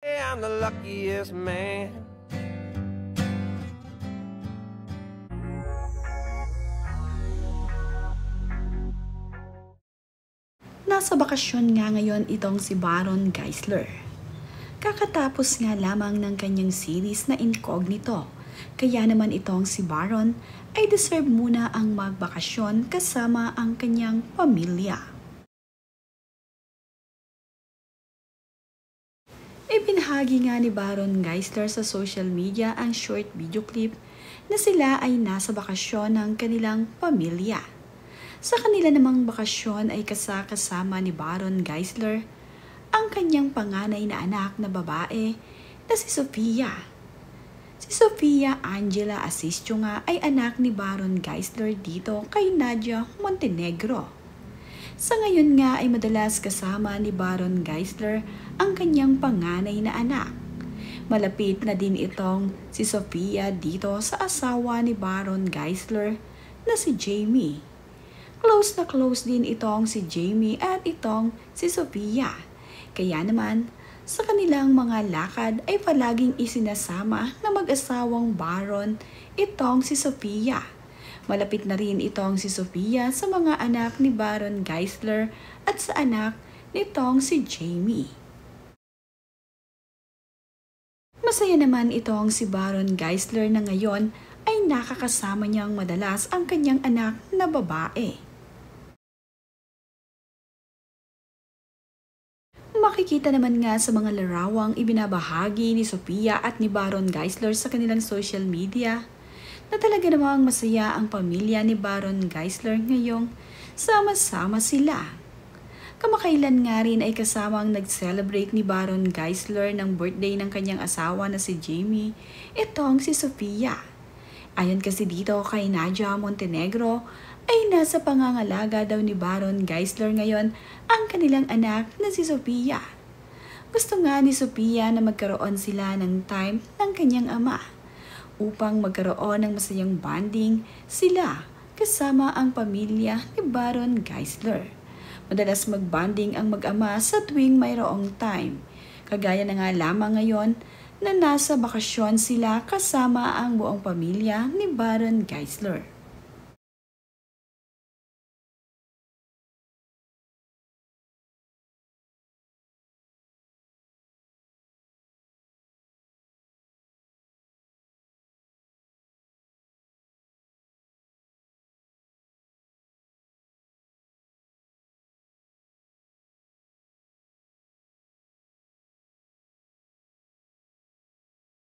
I'm the luckiest man. Nasa bakasyon nga ngayon itong si Baron Geisler. Kakatapos nga lamang ng kanyang series na Incognito. Kaya naman itong si Baron ay deserve muna ang magbakasyon kasama ang kanyang pamilya. Ibinahagi nga ni Baron Geisler sa social media ang short video clip na sila ay nasa bakasyon ng kanilang pamilya. Sa kanila namang bakasyon ay kasama ni Baron Geisler ang kanyang panganay na anak na babae na si Sofia. Si Sofia Angela Asistio nga ay anak ni Baron Geisler dito kay Nadia Montenegro. Sa ngayon nga ay madalas kasama ni Baron Geisler ang kanyang panganay na anak. Malapit na din itong si Sofia dito sa asawa ni Baron Geisler na si Jamie. Close na close din itong si Jamie at itong si Sofia. Kaya naman, sa kanilang mga lakad ay palaging isinasama na mag-asawang Baron itong si Sofia. Malapit na rin itong si Sofia sa mga anak ni Baron Geisler at sa anak nitong si Jamie. Masaya naman itong si Baron Geisler na ngayon ay nakakasama niyang madalas ang kanyang anak na babae. Makikita naman nga sa mga larawang ibinabahagi ni Sofia at ni Baron Geisler sa kanilang social media na talaga namang masaya ang pamilya ni Baron Geisler ngayong sama-sama sila. Kamakailan nga rin ay kasamang nag-celebrate ni Baron Geisler ng birthday ng kanyang asawa na si Jamie, itong si Sofia. Ayon kasi dito kay Nadia Montenegro, ay nasa pangangalaga daw ni Baron Geisler ngayon ang kanilang anak na si Sofia. Gusto nga ni Sofia na magkaroon sila ng time ng kanyang ama upang magkaroon ng masayang bonding sila kasama ang pamilya ni Baron Geisler. Madalas magbanding ang mag-ama sa tuwing mayroong time. Kagaya na nga lamang ngayon na nasa bakasyon sila kasama ang buong pamilya ni Baron Geisler.